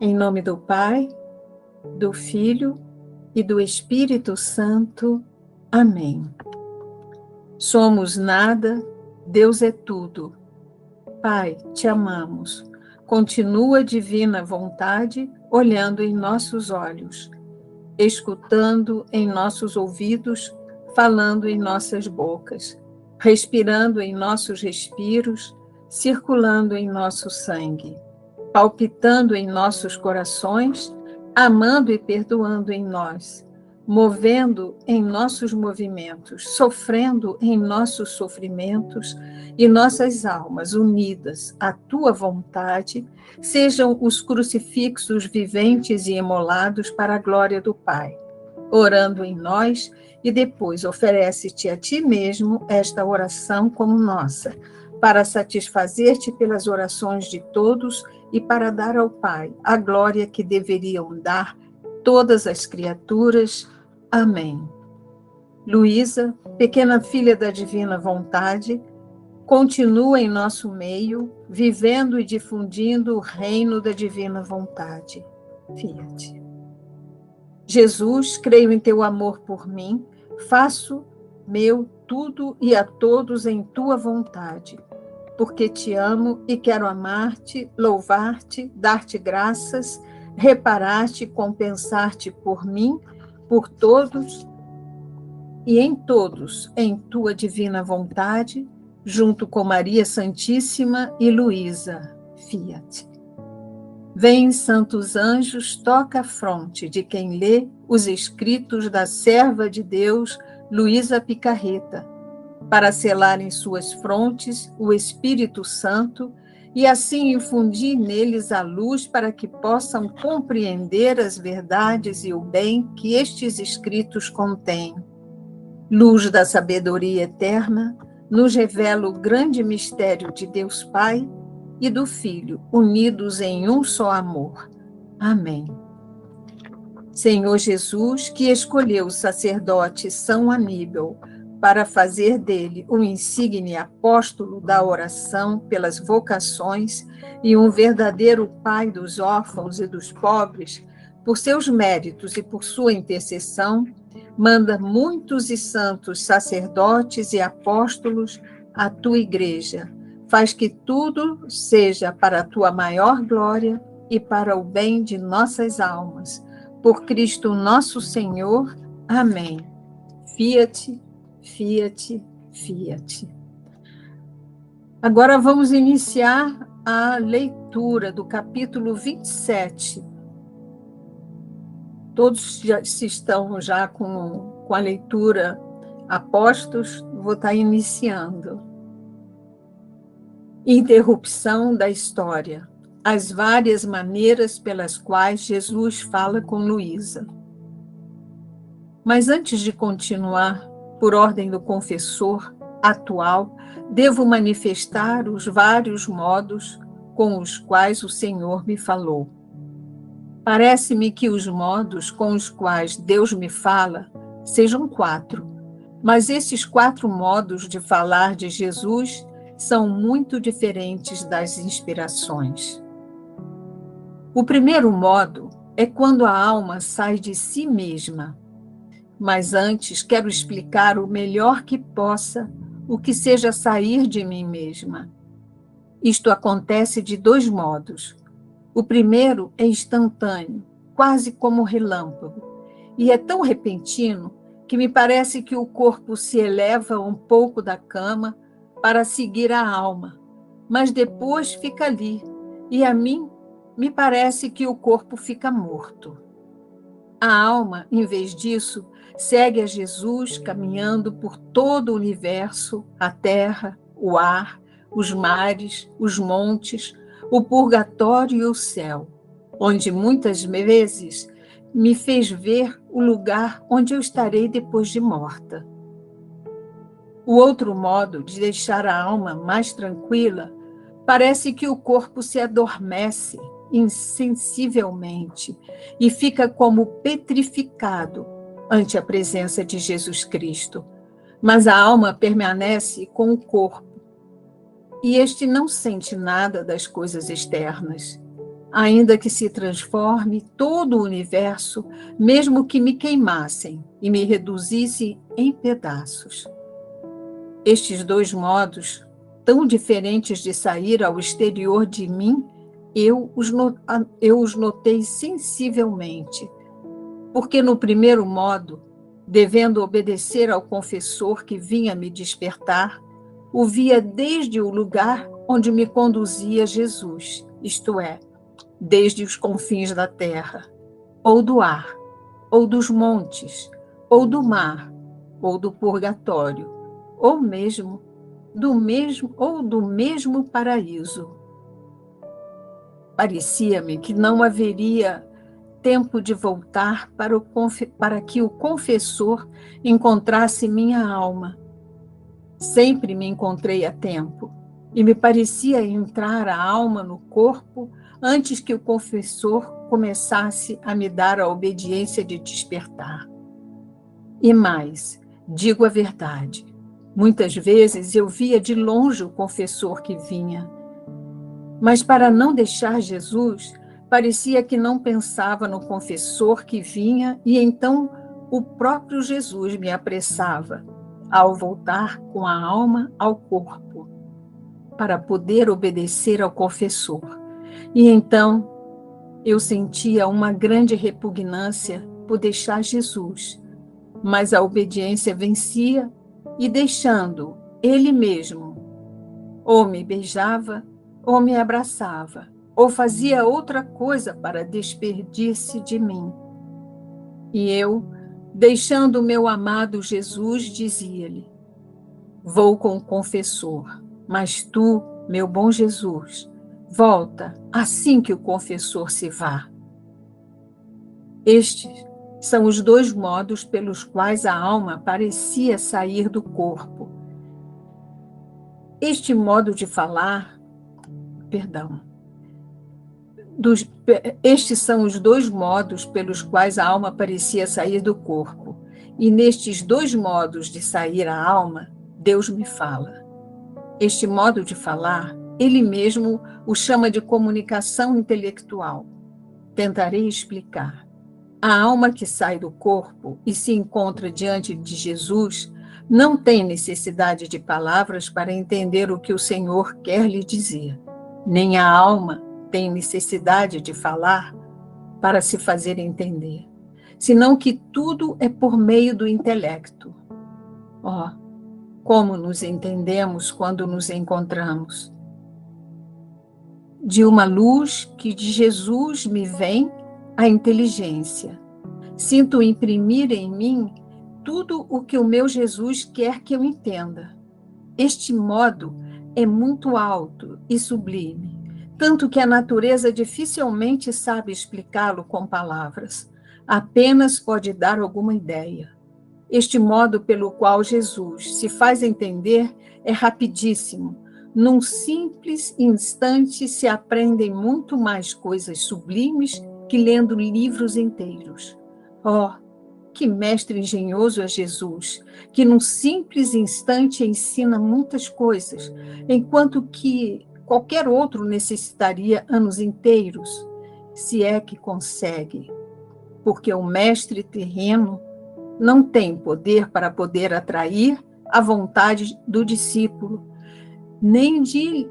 Em nome do Pai, do Filho e do Espírito Santo. Amém. Somos nada, Deus é tudo. Pai, te amamos. Continua a divina vontade olhando em nossos olhos, escutando em nossos ouvidos, falando em nossas bocas, respirando em nossos respiros, circulando em nosso sangue, palpitando em nossos corações, amando e perdoando em nós, movendo em nossos movimentos, sofrendo em nossos sofrimentos, e nossas almas unidas à tua vontade sejam os crucifixos viventes e imolados para a glória do Pai. Orando em nós, e depois oferece-te a ti mesmo esta oração como nossa, para satisfazer-te pelas orações de todos e para dar ao Pai a glória que deveriam dar todas as criaturas. Amém. Luísa, pequena filha da divina vontade, continua em nosso meio, vivendo e difundindo o reino da divina vontade. Fiat. Jesus, creio em teu amor por mim, faço meu tudo e a todos em tua vontade, porque te amo e quero amar-te, louvar-te, dar-te graças, reparar-te, compensar-te por mim, por todos e em todos, em tua divina vontade, junto com Maria Santíssima e Luísa. Fiat. Vem, santos anjos, toca a fronte de quem lê os escritos da serva de Deus, Luísa Picarreta, para selar em suas frontes o Espírito Santo e assim infundir neles a luz para que possam compreender as verdades e o bem que estes escritos contêm. Luz da sabedoria eterna, nos revela o grande mistério de Deus Pai e do Filho, unidos em um só amor. Amém. Senhor Jesus, que escolheu o sacerdote São Aníbal para fazer dele um insigne apóstolo da oração pelas vocações e um verdadeiro pai dos órfãos e dos pobres, por seus méritos e por sua intercessão, manda muitos e santos sacerdotes e apóstolos à tua igreja. Faz que tudo seja para a tua maior glória e para o bem de nossas almas. Por Cristo nosso Senhor. Amém. Fiat, fiat, fiat. Agora vamos iniciar a leitura do capítulo 27. Todos já estão já com a leitura apostos, vou estar iniciando. Interrupção da história. As várias maneiras pelas quais Jesus fala com Luísa. Mas antes de continuar, por ordem do confessor atual, devo manifestar os vários modos com os quais o Senhor me falou. Parece-me que os modos com os quais Deus me fala sejam 4, mas esses 4 modos de falar de Jesus são muito diferentes das inspirações. O primeiro modo é quando a alma sai de si mesma. Mas antes quero explicar o melhor que possa o que seja sair de mim mesma. Isto acontece de 2 modos. O primeiro é instantâneo, quase como relâmpago, e é tão repentino que me parece que o corpo se eleva um pouco da cama para seguir a alma, mas depois fica ali, e a mim me parece que o corpo fica morto. A alma, em vez disso, segue a Jesus caminhando por todo o universo, a terra, o ar, os mares, os montes, o purgatório e o céu, onde muitas vezes me fez ver o lugar onde eu estarei depois de morta. O outro modo de deixar a alma mais tranquila parece que o corpo se adormece insensivelmente e fica como petrificado ante a presença de Jesus Cristo, mas a alma permanece com o corpo, e este não sente nada das coisas externas. ainda que se transforme todo o universo, mesmo que me queimassem e me reduzissem em pedaços. Estes dois modos, tão diferentes de sair ao exterior de mim, eu os notei sensivelmente, porque no primeiro modo, devendo obedecer ao confessor que vinha me despertar, o via desde o lugar onde me conduzia Jesus, isto é, desde os confins da terra, ou do ar, ou dos montes, ou do mar, ou do purgatório, ou do mesmo paraíso. Parecia-me que não haveria tempo de voltar para que o confessor encontrasse minha alma. Sempre me encontrei a tempo, e me parecia entrar a alma no corpo antes que o confessor começasse a me dar a obediência de despertar. E mais, digo a verdade, muitas vezes eu via de longe o confessor que vinha, mas para não deixar Jesus, parecia que não pensava no confessor que vinha e então o próprio Jesus me apressava ao voltar com a alma ao corpo, para poder obedecer ao confessor. E então eu sentia uma grande repugnância por deixar Jesus, mas a obediência vencia e deixando ele mesmo, ou me beijava, ou me abraçava, ou fazia outra coisa para despedir-se de mim. E eu, deixando o meu amado Jesus, dizia-lhe: vou com o confessor, mas tu, meu bom Jesus, volta assim que o confessor se vá. Estes são os dois modos pelos quais a alma parecia sair do corpo. Este modo de falar, estes são os dois modos pelos quais a alma parecia sair do corpo. E nestes dois modos de sair a alma, Deus me fala. Este modo de falar, ele mesmo o chama de comunicação intelectual. Tentarei explicar. A alma que sai do corpo e se encontra diante de Jesus não tem necessidade de palavras para entender o que o Senhor quer lhe dizer. Nem a alma tem necessidade de falar para se fazer entender, senão que tudo é por meio do intelecto. Oh, como nos entendemos quando nos encontramos! De uma luz que de Jesus me vem a inteligência. Sinto imprimir em mim tudo o que o meu Jesus quer que eu entenda. Este modo é muito alto e sublime, tanto que a natureza dificilmente sabe explicá-lo com palavras, apenas pode dar alguma ideia. Este modo pelo qual Jesus se faz entender é rapidíssimo. Num simples instante se aprendem muito mais coisas sublimes que lendo livros inteiros. Oh, que mestre engenhoso é Jesus, que num simples instante ensina muitas coisas, enquanto que qualquer outro necessitaria anos inteiros, se é que consegue, porque o mestre terreno não tem poder para poder atrair a vontade do discípulo, nem de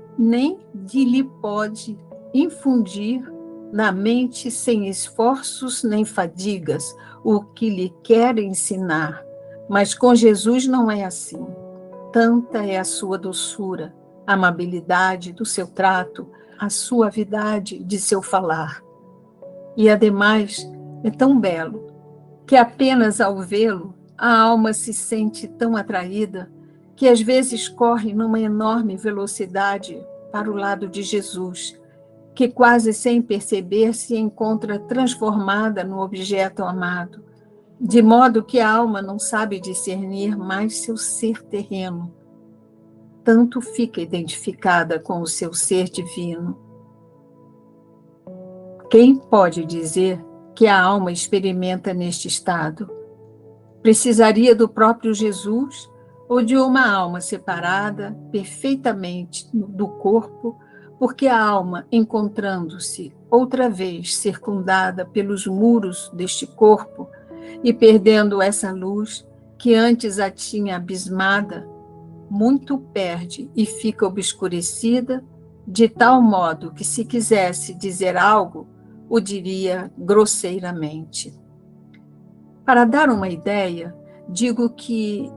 lhe pode infundir na mente sem esforços nem fadigas o que lhe quer ensinar. Mas com Jesus não é assim. Tanta é a sua doçura, a amabilidade do seu trato, a suavidade de seu falar. E, ademais, é tão belo que apenas ao vê-lo a alma se sente tão atraída que às vezes corre numa enorme velocidade para o lado de Jesus, que quase sem perceber se encontra transformada no objeto amado, de modo que a alma não sabe discernir mais seu ser terreno. Tanto fica identificada com o seu ser divino. Quem pode dizer que a alma experimenta neste estado? Precisaria do próprio Jesus ou de uma alma separada perfeitamente do corpo porque a alma, encontrando-se outra vez circundada pelos muros deste corpo e perdendo essa luz que antes a tinha abismada, muito perde e fica obscurecida, de tal modo que, se quisesse dizer algo, o diria grosseiramente. Para dar uma ideia, digo que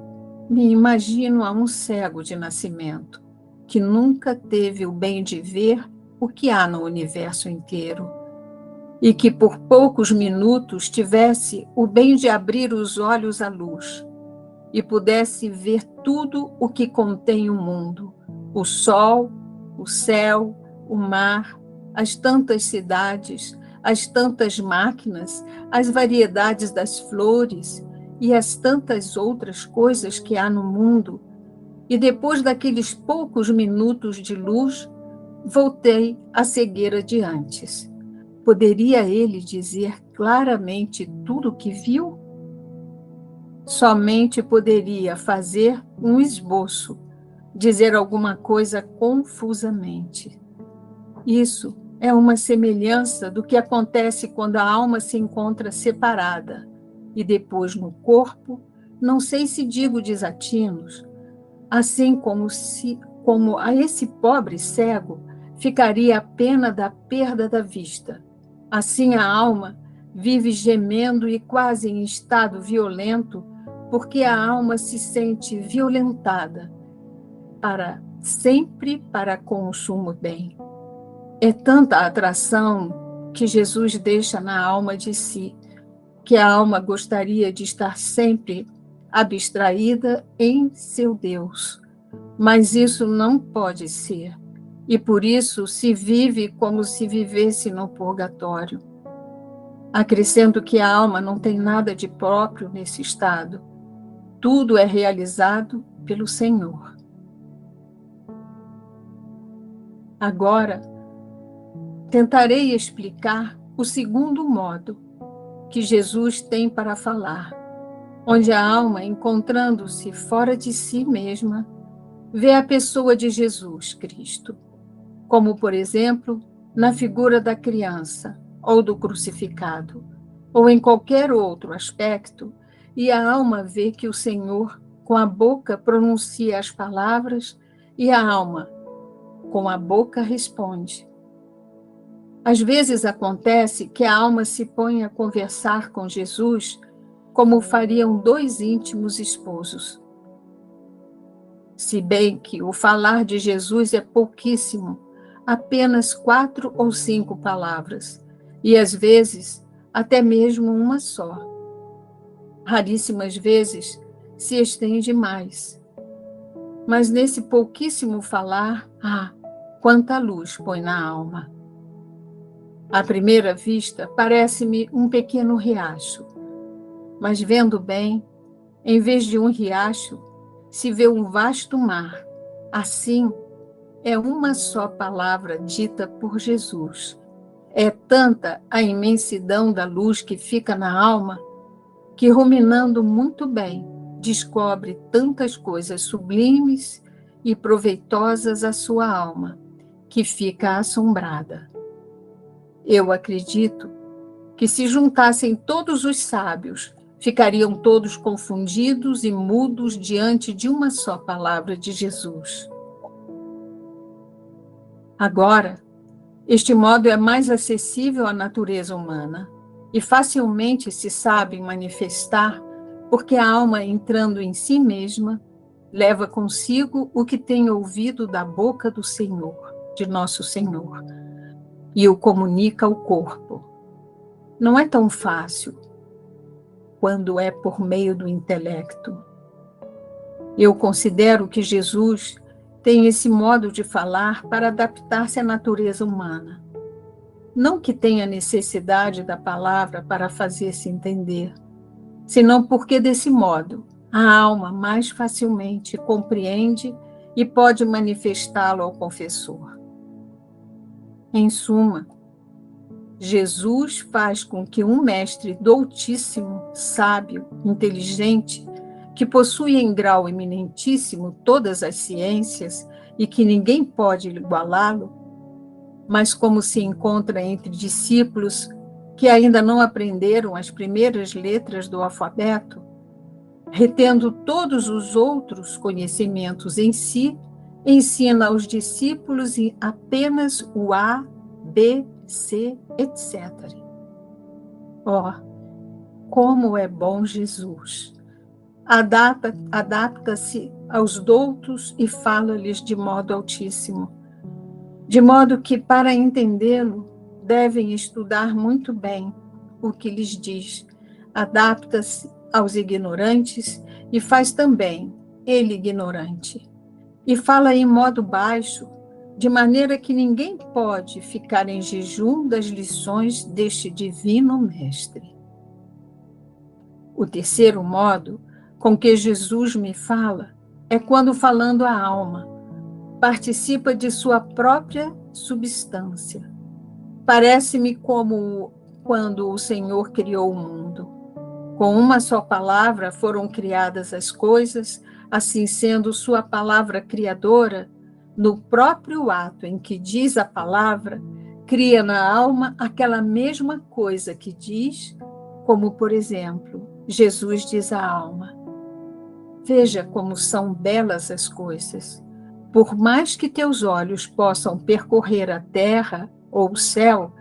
me imagino a um cego de nascimento, que nunca teve o bem de ver o que há no universo inteiro, e que por poucos minutos tivesse o bem de abrir os olhos à luz, e pudesse ver tudo o que contém o mundo, o sol, o céu, o mar, as tantas cidades, as tantas máquinas, as variedades das flores e as tantas outras coisas que há no mundo, e depois daqueles poucos minutos de luz, voltei à cegueira de antes. Poderia ele dizer claramente tudo o que viu? Somente poderia fazer um esboço, dizer alguma coisa confusamente. Isso é uma semelhança do que acontece quando a alma se encontra separada e depois no corpo, não sei se digo desatinos, assim como a esse pobre cego ficaria a pena da perda da vista. Assim a alma vive gemendo e quase em estado violento, porque a alma se sente violentada sempre para com o sumo bem. É tanta a atração que Jesus deixa na alma de si, que a alma gostaria de estar sempre abstraída em seu Deus. Mas isso não pode ser, e por isso se vive como se vivesse no purgatório. Acrescento que a alma não tem nada de próprio nesse estado. Tudo é realizado pelo Senhor. Agora, tentarei explicar o segundo modo que Jesus tem para falar, onde a alma, encontrando-se fora de si mesma, vê a pessoa de Jesus Cristo, como, por exemplo, na figura da criança ou do crucificado, ou em qualquer outro aspecto, e a alma vê que o Senhor, com a boca, pronuncia as palavras e a alma, com a boca, responde. Às vezes acontece que a alma se põe a conversar com Jesus como fariam dois íntimos esposos. Se bem que o falar de Jesus é pouquíssimo, apenas 4 ou 5 palavras, e às vezes até mesmo uma só. Raríssimas vezes se estende mais. Mas nesse pouquíssimo falar, quanta luz põe na alma. À primeira vista, parece-me um pequeno riacho, mas vendo bem, em vez de um riacho, se vê um vasto mar. Assim, é uma só palavra dita por Jesus. É tanta a imensidão da luz que fica na alma, que, ruminando muito bem, descobre tantas coisas sublimes e proveitosas à sua alma, que fica assombrada. Eu acredito que, se juntassem todos os sábios, ficariam todos confundidos e mudos diante de uma só palavra de Jesus. Agora, este modo é mais acessível à natureza humana e facilmente se sabe manifestar, porque a alma, entrando em si mesma, leva consigo o que tem ouvido da boca do Senhor, de nosso Senhor, e o comunica ao corpo. Não é tão fácil quando é por meio do intelecto. Eu considero que Jesus tem esse modo de falar para adaptar-se à natureza humana. Não que tenha necessidade da palavra para fazer-se entender, senão porque, desse modo, a alma mais facilmente compreende e pode manifestá-lo ao confessor. Em suma, Jesus faz com que um mestre doutíssimo, sábio, inteligente, que possui em grau eminentíssimo todas as ciências e que ninguém pode igualá-lo, mas como se encontra entre discípulos que ainda não aprenderam as primeiras letras do alfabeto, retendo todos os outros conhecimentos em si, ensina aos discípulos apenas o A, B, C, etc. Oh, como é bom Jesus! Adapta-se aos doutos e fala-lhes de modo altíssimo, de modo que, para entendê-lo, devem estudar muito bem o que lhes diz. Adapta-se aos ignorantes e faz também ele ignorante. E fala em modo baixo, de maneira que ninguém pode ficar em jejum das lições deste divino mestre. O terceiro modo com que Jesus me fala é quando, falando à alma, participa de sua própria substância. Parece-me como quando o Senhor criou o mundo. Com uma só palavra foram criadas as coisas, assim sendo sua palavra criadora, no próprio ato em que diz a palavra, cria na alma aquela mesma coisa que diz, como, por exemplo, Jesus diz à alma: veja como são belas as coisas. Por mais que teus olhos possam percorrer a terra ou o céu,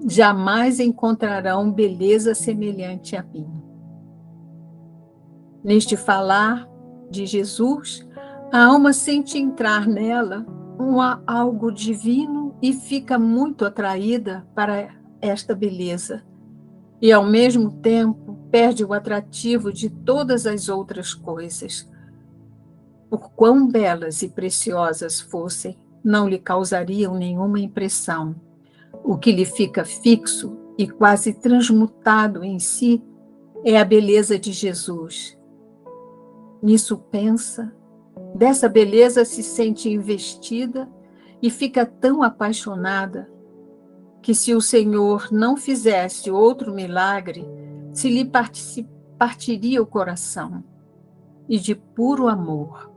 jamais encontrarão beleza semelhante a mim. Neste falar de Jesus, a alma sente entrar nela algo divino e fica muito atraída para esta beleza. E, ao mesmo tempo, perde o atrativo de todas as outras coisas. Por quão belas e preciosas fossem, não lhe causariam nenhuma impressão. O que lhe fica fixo e quase transmutado em si é a beleza de Jesus. Nisso pensa, dessa beleza se sente investida e fica tão apaixonada que, se o Senhor não fizesse outro milagre, se lhe partiria o coração, e de puro amor.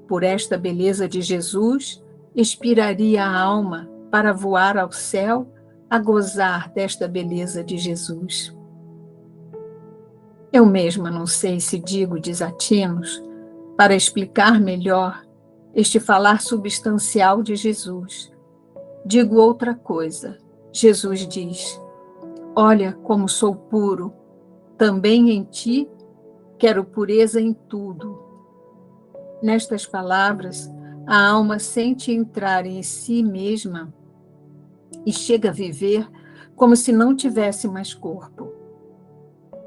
Por esta beleza de Jesus, expiraria a alma para voar ao céu a gozar desta beleza de Jesus. Eu mesma não sei se digo desatinos para explicar melhor este falar substancial de Jesus. Digo outra coisa. Jesus diz: olha como sou puro, também em ti quero pureza em tudo. Nestas palavras, a alma sente entrar em si mesma e chega a viver como se não tivesse mais corpo.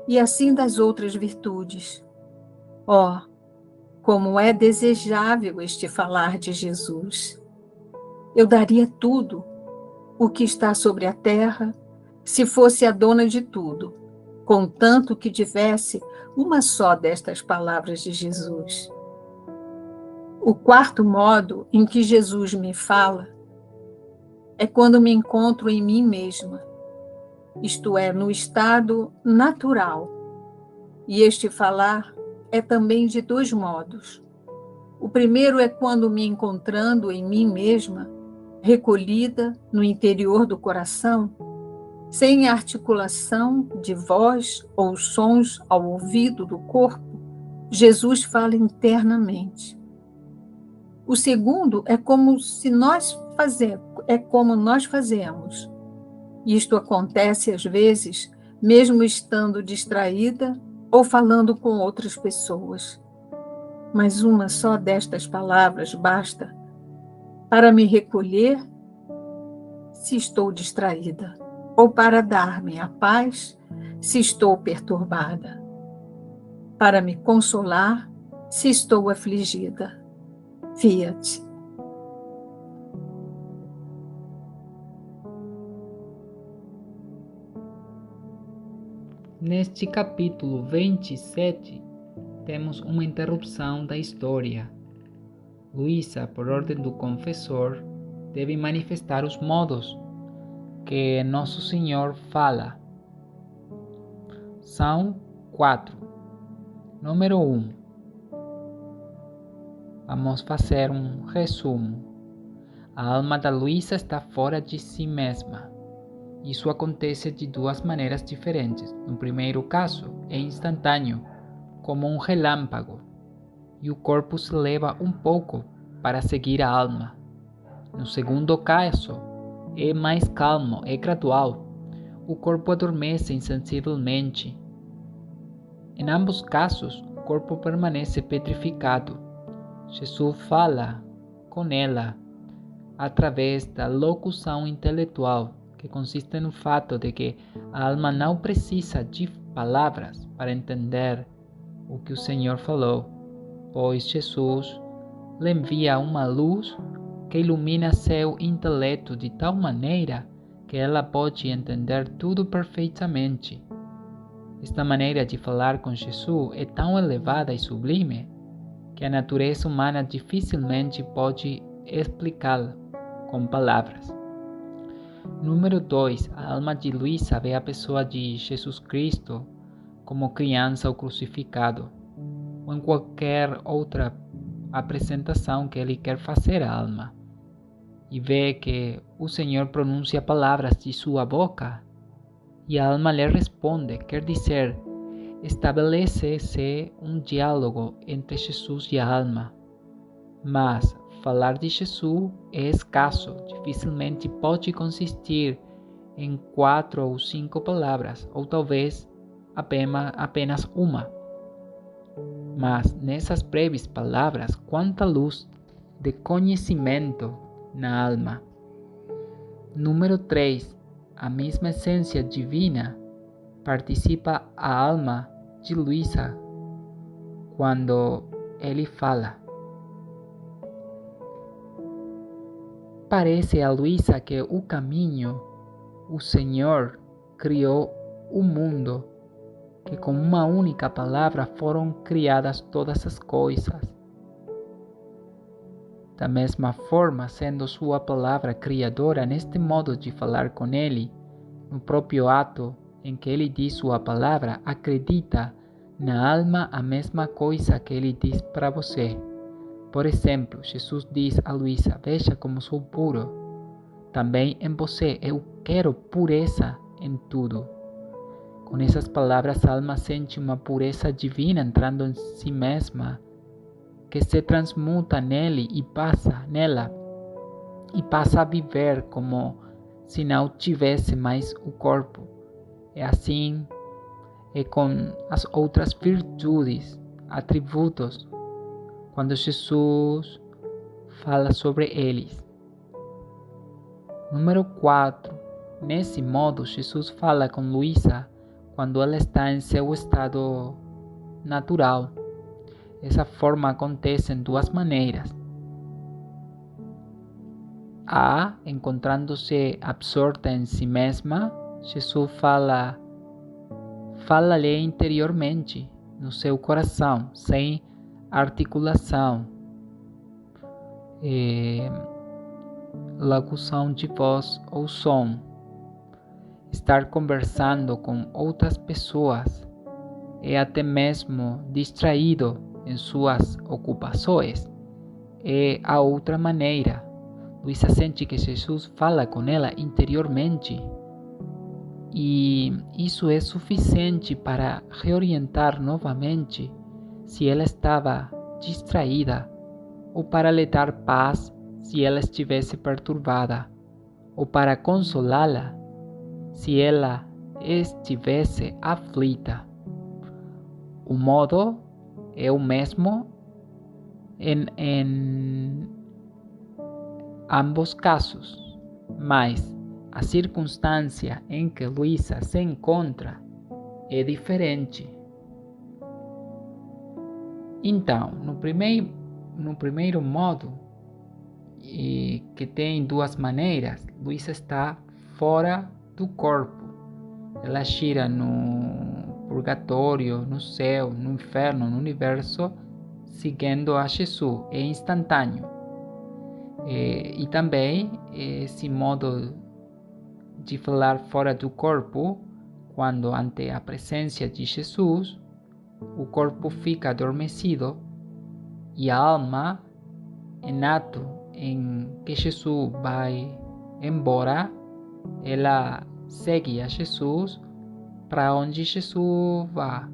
E assim das outras virtudes. Oh, como é desejável este falar de Jesus! Eu daria tudo o que está sobre a terra, se fosse a dona de tudo, contanto que tivesse uma só destas palavras de Jesus. O quarto modo em que Jesus me fala é quando me encontro em mim mesma, isto é, no estado natural. E este falar é também de dois modos. O primeiro é quando, me encontrando em mim mesma, recolhida no interior do coração, sem articulação de voz ou sons ao ouvido do corpo, Jesus fala internamente. O segundo é como nós fazemos. Isto acontece às vezes, mesmo estando distraída ou falando com outras pessoas. Mas uma só destas palavras basta para me recolher se estou distraída, ou para dar-me a paz se estou perturbada, para me consolar se estou afligida. Fiat. Neste capítulo 27, temos uma interrupção da história. Luísa, por ordem do confessor, deve manifestar os modos que Nosso Senhor fala. São 4. Número 1. Vamos fazer um resumo. A alma da Luísa está fora de si mesma. Isso acontece de duas maneiras diferentes. No primeiro caso, é instantâneo, como um relâmpago, e o corpo se eleva um pouco para seguir a alma. No segundo caso, é mais calmo, é gradual. O corpo adormece insensivelmente. Em ambos casos, o corpo permanece petrificado. Jesus fala com ela através da locução intelectual, que consiste no fato de que a alma não precisa de palavras para entender o que o Senhor falou, pois Jesus lhe envia uma luz que ilumina seu intelecto de tal maneira que ela pode entender tudo perfeitamente. Esta maneira de falar com Jesus é tão elevada e sublime que a natureza humana dificilmente pode explicá-la com palavras. Número 2. A alma de Luísa vê a pessoa de Jesus Cristo como criança ou crucificado, ou em qualquer outra apresentação que ele quer fazer à alma, e vê que o Senhor pronuncia palavras de sua boca, e a alma lhe responde, quer dizer, estabelece-se um diálogo entre Jesus e a alma. Mas falar de Jesus é escasso, dificilmente pode consistir em 4 ou 5 palavras, ou talvez apenas uma. Mas nessas breves palavras, quanta luz de conhecimento na alma. Número 3. A mesma essência divina participa a alma de Luísa quando ele fala. Parece a Luísa que o caminho, o Senhor criou o mundo, que com uma única palavra foram criadas todas as coisas. Da mesma forma, sendo sua palavra criadora, neste modo de falar com ele, no próprio ato em que ele diz sua palavra, acredita na alma a mesma coisa que ele diz para você. Por exemplo, Jesus diz a Luísa, veja como sou puro. Também em você eu quero pureza em tudo. Com essas palavras, a alma sente uma pureza divina entrando em si mesma, que se transmuta nele e passa a viver como se não tivesse mais o corpo. É assim é com as outras virtudes, atributos, quando Jesus fala sobre eles. Número 4. Nesse modo, Jesus fala com Luísa quando ela está em seu estado natural. Essa forma acontece em duas maneiras. A. Encontrando-se absorta em si mesma, Jesus fala-lhe interiormente, no seu coração, sem articulação, locução de voz ou som. Estar conversando com outras pessoas e até mesmo distraído em suas ocupações é a outra maneira. Luísa sente que Jesus fala com ela interiormente e isso é suficiente para reorientar novamente se ela estava distraída, ou para lhe dar paz se ela estivesse perturbada, ou para consolá-la se ela estivesse aflita. O modo é o mesmo em ambos casos, mas a circunstância em que Luísa se encontra é diferente. Então, no primeiro modo, que tem duas maneiras, Luísa está fora do corpo. Ela gira no purgatório, no céu, no inferno, no universo, seguindo a Jesus. É instantâneo. E também esse modo de falar fora do corpo, quando ante a presença de Jesus, o corpo fica adormecido e a alma, em ato em que Jesus vai embora, ela segue a Jesus para onde Jesus vai.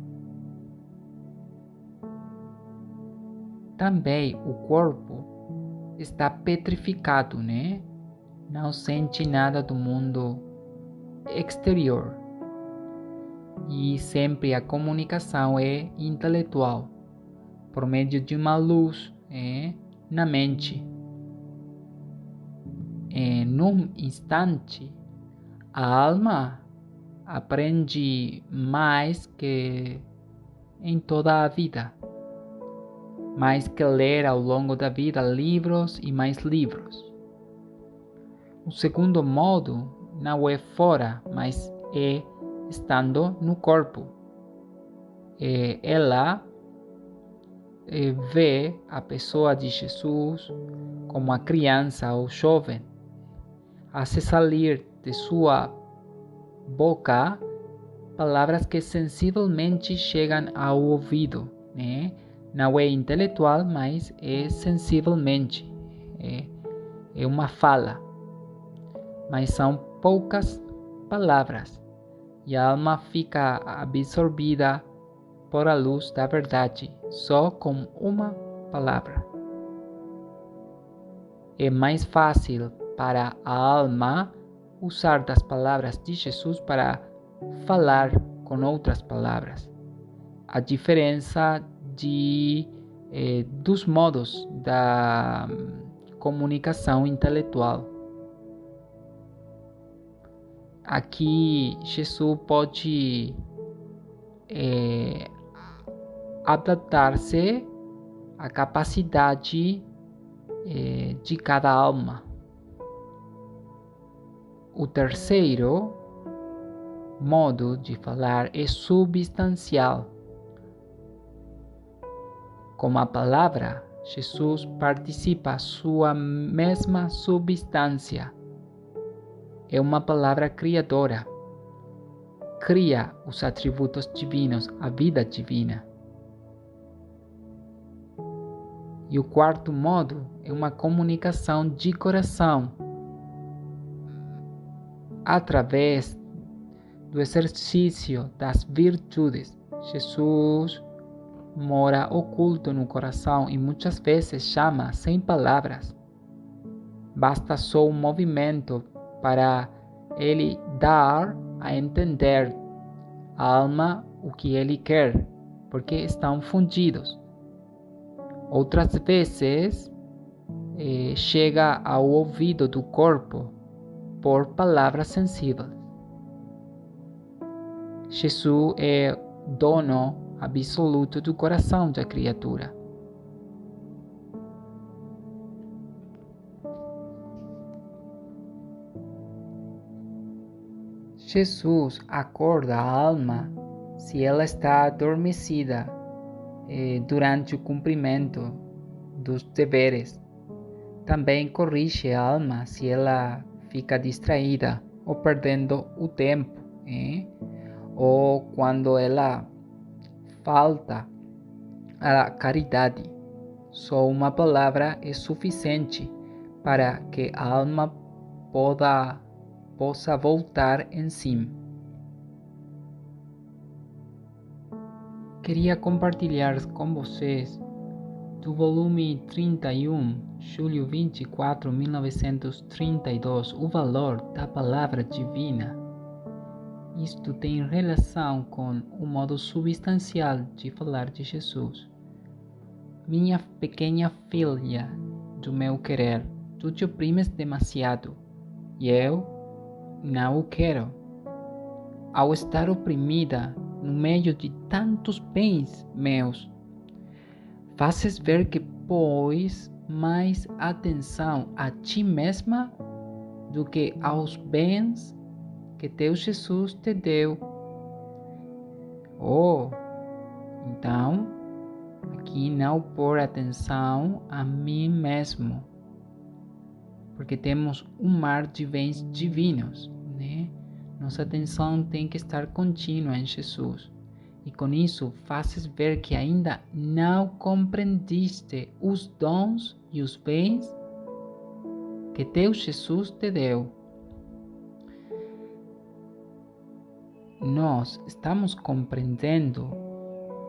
Também o corpo está petrificado, né? Não sente nada do mundo exterior. E sempre a comunicação é intelectual, por meio de uma luz na mente. Num instante, a alma aprende mais que em toda a vida, mais que ler ao longo da vida livros e mais livros. O segundo modo não é fora, mas é estando no corpo. Ela vê a pessoa de Jesus como a criança ou jovem, hace sair de sua boca palavras que sensivelmente chegam ao ouvido, né? Não é intelectual, mas é sensivelmente, é uma fala, mas são poucas palavras e a alma fica absorvida por a luz da verdade só com uma palavra. É mais fácil para a alma usar das palavras de Jesus para falar com outras palavras. A diferença dos modos da comunicação intelectual. Aqui Jesus pode adaptar-se à capacidade de cada alma. O terceiro modo de falar é substancial. Com a palavra, Jesus participa sua mesma substância. É uma palavra criadora. Cria os atributos divinos, a vida divina. E o quarto modo é uma comunicação de coração, através do exercício das virtudes. Jesus mora oculto no coração e muitas vezes chama sem palavras. Basta só um movimento para ele dar a entender à alma o que ele quer, porque estão fundidos. Outras vezes chega ao ouvido do corpo por palavras sensíveis. Jesus é dono absoluto do coração da criatura. Jesus acorda a alma se ela está adormecida durante o cumprimento dos deveres. Também corrige a alma se ela fica distraída ou perdendo o tempo, ou quando ela falta à caridade. Só uma palavra é suficiente para que a alma possa voltar em si. Queria compartilhar com vocês do volume 31, julho 24, 1932, o valor da palavra divina. Isto tem relação com o modo substancial de falar de Jesus. Minha pequena filha, do meu querer, tu te oprimes demasiado, e eu não o quero. Ao estar oprimida no meio de tantos bens meus, fazes ver que pões mais atenção a ti mesma do que aos bens que teu Jesus te deu. Então, aqui não pôr atenção a mim mesmo, porque temos um mar de bens divinos, né? Nossa atenção tem que estar contínua em Jesus. E com isso fazes ver que ainda não compreendiste os dons e os bens que teu Jesus te deu. Nós estamos compreendendo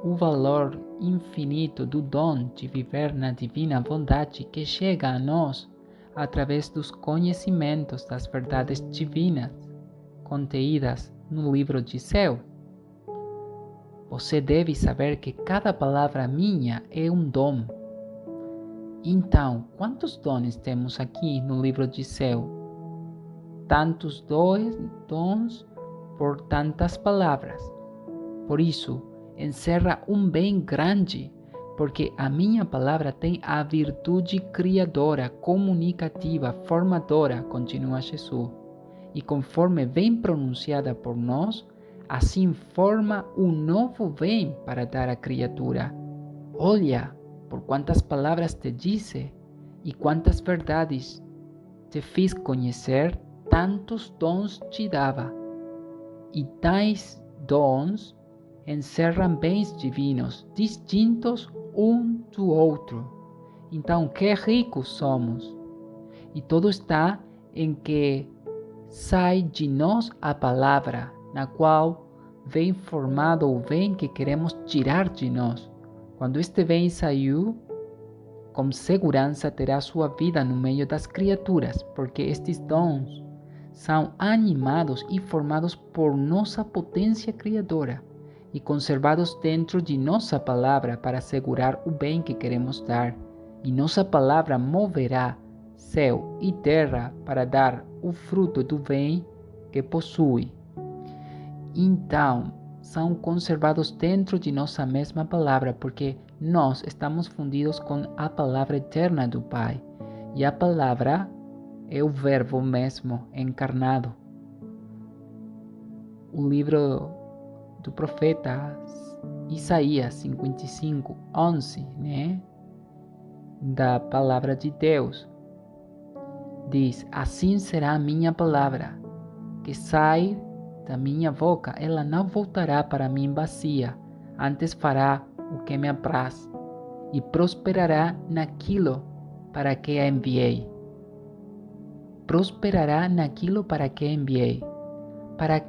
o valor infinito do dom de viver na divina bondade que chega a nós através dos conhecimentos das verdades divinas contidas no livro de céu. Você deve saber que cada palavra minha é um dom. Então, quantos dons temos aqui no livro de céu? Tantos dons por tantas palavras. Por isso, encerra um bem grande, porque a minha palavra tem a virtude criadora, comunicativa, formadora, continua Jesus. E conforme bem pronunciada por nós, assim forma um novo bem para dar à criatura. Olha por quantas palavras te disse e quantas verdades te fiz conhecer, tantos dons te dava. E tais dons encerram bens divinos, distintos um do outro. Então, que ricos somos! E tudo está em que sai de nós a palavra, na qual vem formado o bem que queremos tirar de nós. Quando este bem saiu, com segurança terá sua vida no meio das criaturas, porque estes dons são animados e formados por nossa potência criadora e conservados dentro de nossa palavra para assegurar o bem que queremos dar. E nossa palavra moverá céu e terra para dar o fruto do bem que possui. Então, são conservados dentro de nossa mesma palavra, porque nós estamos fundidos com a palavra eterna do Pai. E a palavra é o verbo mesmo encarnado. O livro do profeta Isaías 55:11, da palavra de Deus, diz: assim será a minha palavra, que sai da minha boca, ela não voltará para mim vazia, antes fará o que me apraz, e prosperará naquilo para que a enviei. Prosperará naquilo para que enviei. Para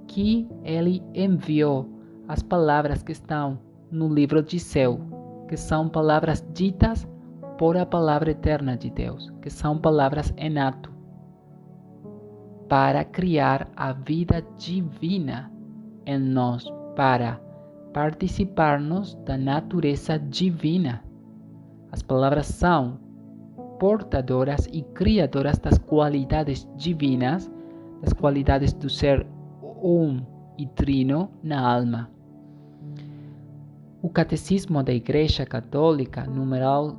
que ele enviou as palavras que estão no livro de céu, que são palavras ditas por a palavra eterna de Deus, que são palavras em ato, para criar a vida divina em nós, para participarmos da natureza divina. As palavras são portadoras e criadoras das qualidades divinas, das qualidades do ser e trino na alma. O Catecismo da Igreja Católica, numeral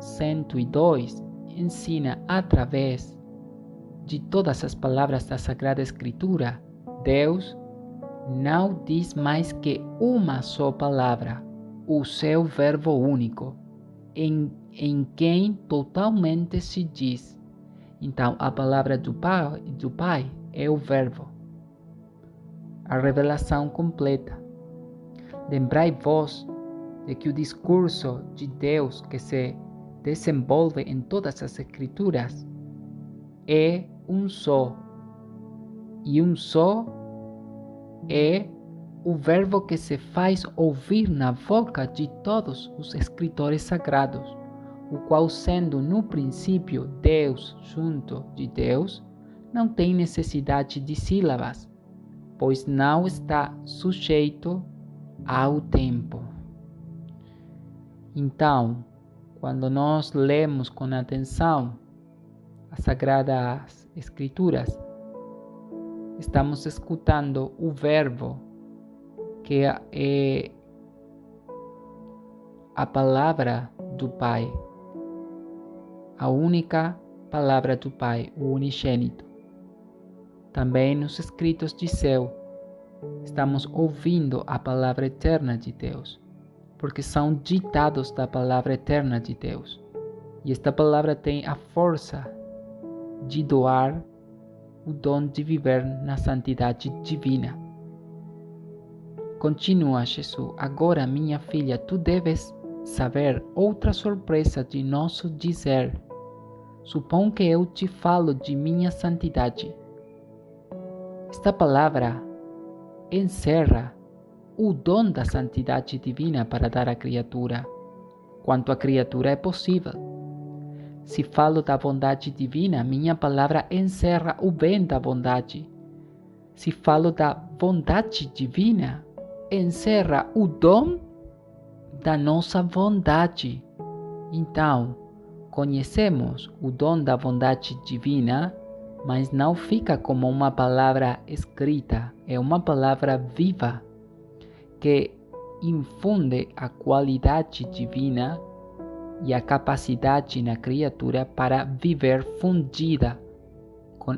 102, ensina através de todas as palavras da Sagrada Escritura, Deus não diz mais que uma só palavra, o seu verbo único, em quem totalmente se diz. Então, a palavra do Pai é o verbo, a revelação completa. Lembrai-vos de que o discurso de Deus que se desenvolve em todas as Escrituras é um só, e um só é o verbo que se faz ouvir na boca de todos os escritores sagrados, o qual, sendo no princípio Deus junto de Deus, não tem necessidade de sílabas, pois não está sujeito ao tempo. Então, quando nós lemos com atenção as Sagradas Escrituras, estamos escutando o verbo que é a palavra do Pai, a única palavra do Pai, o unigênito. Também nos escritos de céu, estamos ouvindo a palavra eterna de Deus, porque são ditados da palavra eterna de Deus. E esta palavra tem a força de doar o dom de viver na santidade divina. Continua Jesus: agora, minha filha, tu deves saber outra surpresa de nosso dizer. Supão que eu te falo de minha santidade. Esta palavra encerra o dom da santidade divina para dar à criatura, quanto a criatura é possível. Se falo da bondade divina, minha palavra encerra o bem da bondade. Se falo da bondade divina, encerra o dom da nossa bondade. Então, conhecemos o dom da bondade divina, mas não fica como uma palavra escrita, é uma palavra viva que infunde a qualidade divina e a capacidade na criatura para viver fundida com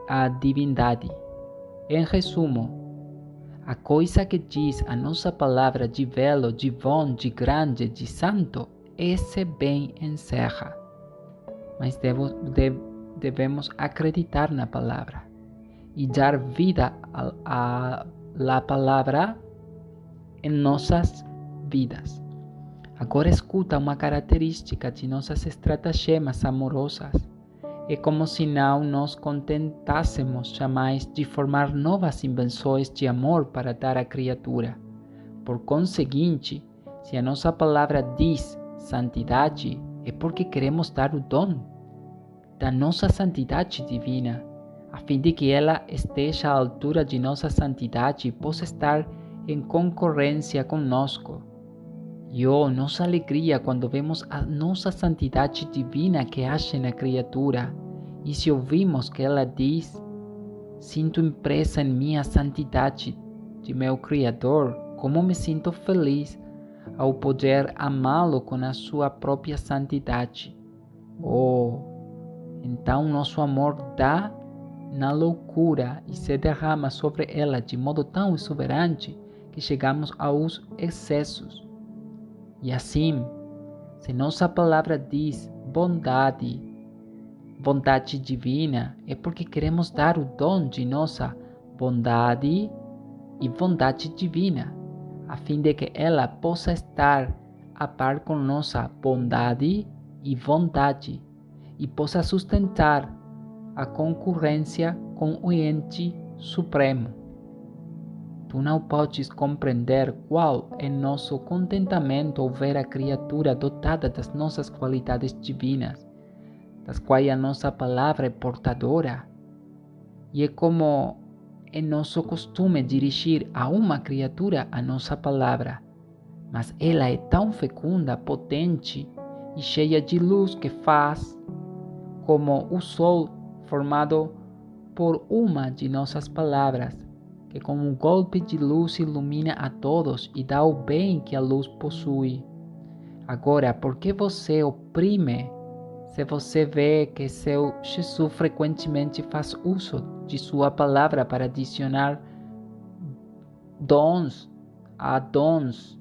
a divindade. Em resumo, a coisa que diz a nossa palavra de belo, de bom, de grande, de santo, esse bem encerra. Mas devemos acreditar na palavra e dar vida à palavra em nossas vidas. Agora escuta uma característica de nossas estratagemas amorosas. É como se não nos contentássemos jamais de formar novas invenções de amor para dar à criatura. Por conseguinte, se a nossa palavra diz santidade, é porque queremos dar o dom da nossa santidade divina, a fim de que ela esteja à altura de nossa santidade e possa estar em concorrência conosco. E nossa alegria quando vemos a nossa santidade divina que age na criatura, e se ouvimos que ela diz: sinto impressa em mim a santidade de meu Criador, como me sinto feliz ao poder amá-lo com a sua própria santidade. Então nosso amor dá na loucura e se derrama sobre ela de modo tão exuberante que chegamos aos excessos. E assim, se nossa palavra diz bondade divina, é porque queremos dar o dom de nossa bondade e bondade divina, a fim de que ela possa estar a par com nossa bondade e vontade e possa sustentar a concorrência com o ente supremo. Tu não podes compreender qual é nosso contentamento ao ver a criatura dotada das nossas qualidades divinas, das quais a nossa palavra é portadora. E é como é nosso costume dirigir a uma criatura a nossa palavra, mas ela é tão fecunda, potente e cheia de luz que faz como o sol formado por uma de nossas palavras, que com um golpe de luz ilumina a todos e dá o bem que a luz possui. Agora, por que você oprime se você vê que seu Jesus frequentemente faz uso de sua palavra para adicionar dons a dons?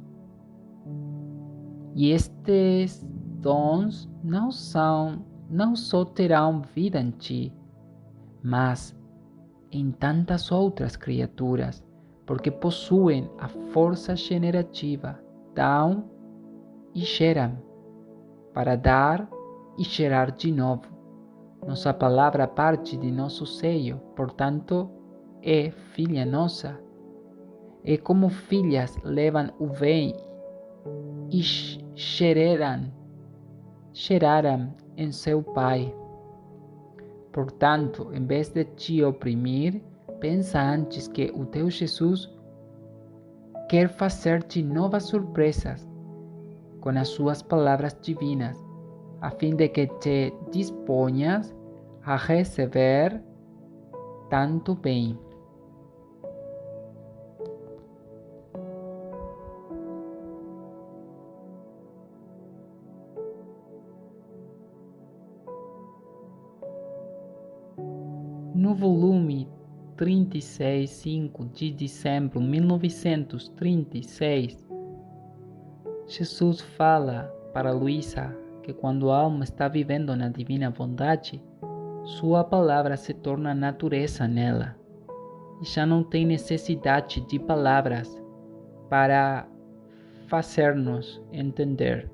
E estes dons não só terão vida em ti, mas em tantas outras criaturas, porque possuem a força generativa, dão e geram, para dar e gerar de novo. Nossa palavra parte de nosso seio, portanto, é filha nossa. É como filhas levam o bem e geraram em seu pai. Portanto, em vez de te oprimir, pensa antes que o teu Jesus quer fazer-te novas surpresas com as suas palavras divinas, a fim de que te disponhas a receber tanto bem. No volume 36/5 de dezembro de 1936, Jesus fala para Luísa que quando a alma está vivendo na divina bondade, sua palavra se torna natureza nela e já não tem necessidade de palavras para fazer-nos entender.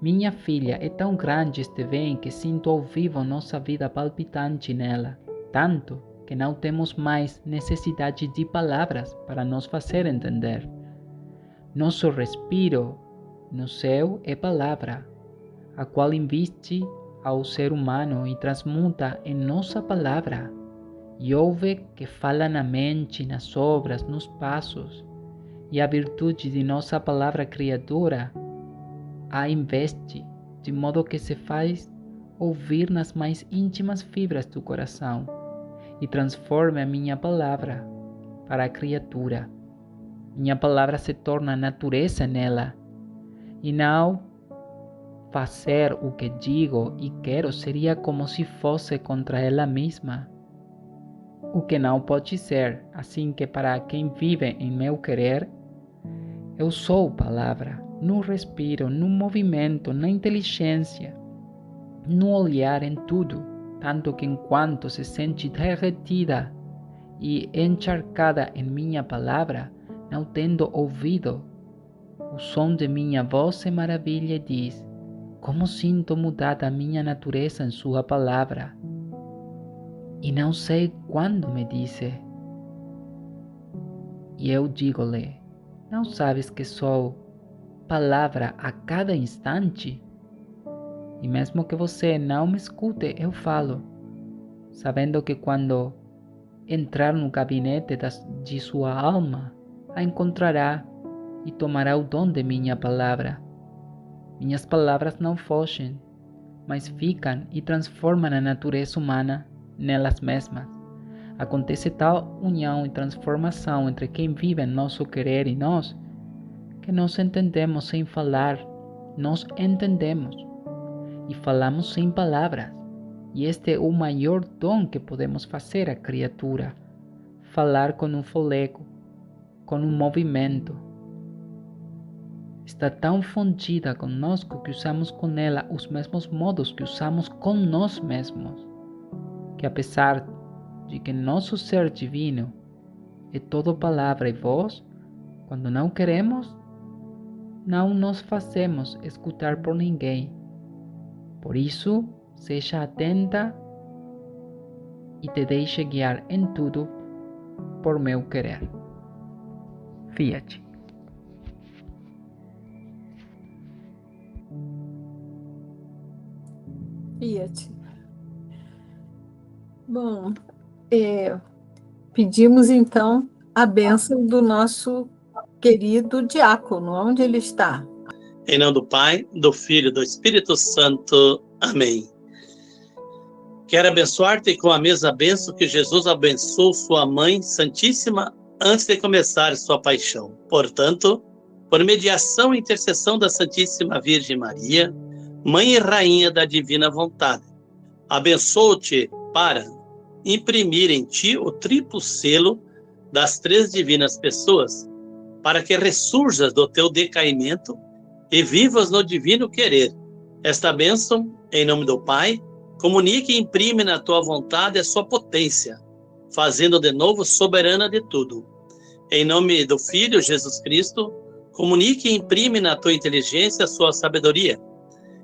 Minha filha, é tão grande este bem que sinto ao vivo nossa vida palpitante nela, tanto que não temos mais necessidade de palavras para nos fazer entender. Nosso respiro no céu é palavra, a qual inviste ao ser humano e transmuta em nossa palavra. E ouve que fala na mente, nas obras, nos passos, e a virtude de nossa palavra criadora a investe, de modo que se faz ouvir nas mais íntimas fibras do coração, e transforma a minha palavra para a criatura. Minha palavra se torna natureza nela, e não fazer o que digo e quero seria como se fosse contra ela mesma, o que não pode ser, assim que para quem vive em meu querer, eu sou palavra, no respiro, no movimento, na inteligência, no olhar, em tudo, tanto que enquanto se sente derretida e encharcada em minha palavra, não tendo ouvido, o som de minha voz se maravilha e diz: como sinto mudada a minha natureza em sua palavra. E não sei quando me disse. E eu digo-lhe: não sabes que sou palavra a cada instante? E mesmo que você não me escute, eu falo, sabendo que quando entrar no gabinete de sua alma, a encontrará e tomará o dom de minha palavra. Minhas palavras não fogem, mas ficam e transformam a natureza humana nelas mesmas. Acontece tal união e transformação entre quem vive em nosso querer e nós, que nos entendemos sem falar, nos entendemos e falamos sem palavras. E este é o maior dom que podemos fazer à criatura: falar com um fôlego, com um movimento. Está tão fundida conosco que usamos com ela os mesmos modos que usamos com nós mesmos, que apesar de que nosso ser divino é todo palavra e voz, quando não queremos, não nos fazemos escutar por ninguém. Por isso, seja atenta e te deixe guiar em tudo por meu querer. Fiat. Fiat. Bom, pedimos então a bênção do nosso querido diácono. Onde ele está? Em nome do Pai, do Filho e do Espírito Santo. Amém. Quero abençoar-te com a mesma bênção que Jesus abençoou sua Mãe Santíssima antes de começar sua paixão. Portanto, por mediação e intercessão da Santíssima Virgem Maria, Mãe e Rainha da Divina Vontade, abençoo-te para imprimir em ti o triplo selo das três divinas pessoas, para que ressurjas do teu decaimento e vivas no divino querer. Esta bênção, em nome do Pai, comunique e imprime na tua vontade a sua potência, fazendo de novo soberana de tudo. Em nome do Filho Jesus Cristo, comunique e imprime na tua inteligência a sua sabedoria.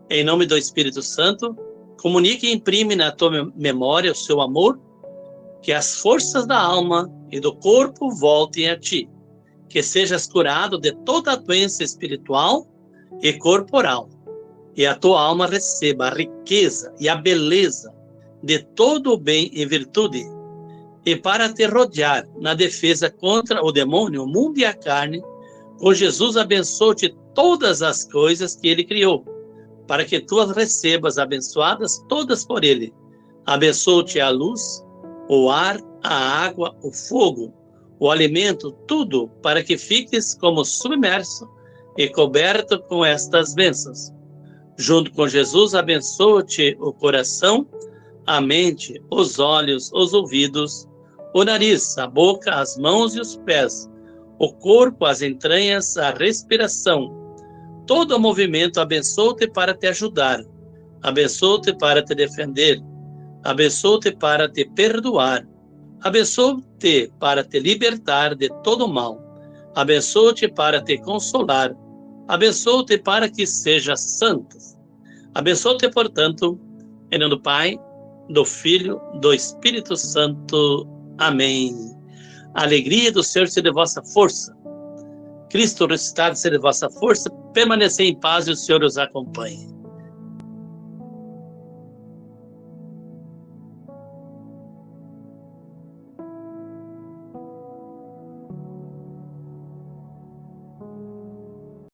Em nome do Espírito Santo, comunique e imprime na tua memória o seu amor, que as forças da alma e do corpo voltem a ti, que sejas curado de toda a doença espiritual e corporal, e a tua alma receba a riqueza e a beleza de todo o bem e virtude, e para te rodear na defesa contra o demônio, o mundo e a carne, com Jesus abençoe-te todas as coisas que ele criou, para que tu as recebas abençoadas todas por ele. Abençoe-te a luz, o ar, a água, o fogo, o alimento, tudo, para que fiques como submerso e coberto com estas bênçãos. Junto com Jesus, abençoa-te o coração, a mente, os olhos, os ouvidos, o nariz, a boca, as mãos e os pés, o corpo, as entranhas, a respiração. Todo o movimento abençoa-te para te ajudar, abençoa-te para te defender, abençoa-te para te perdoar, abençoa-te para te libertar de todo mal, abençoa-te para te consolar, Abençoo-te para que sejas santas. Abençoo-te, portanto, em nome do Pai, do Filho, do Espírito Santo. Amém. A alegria do Senhor seja de vossa força. Cristo ressuscitado seja de vossa força. Permanecei em paz e o Senhor os acompanhe.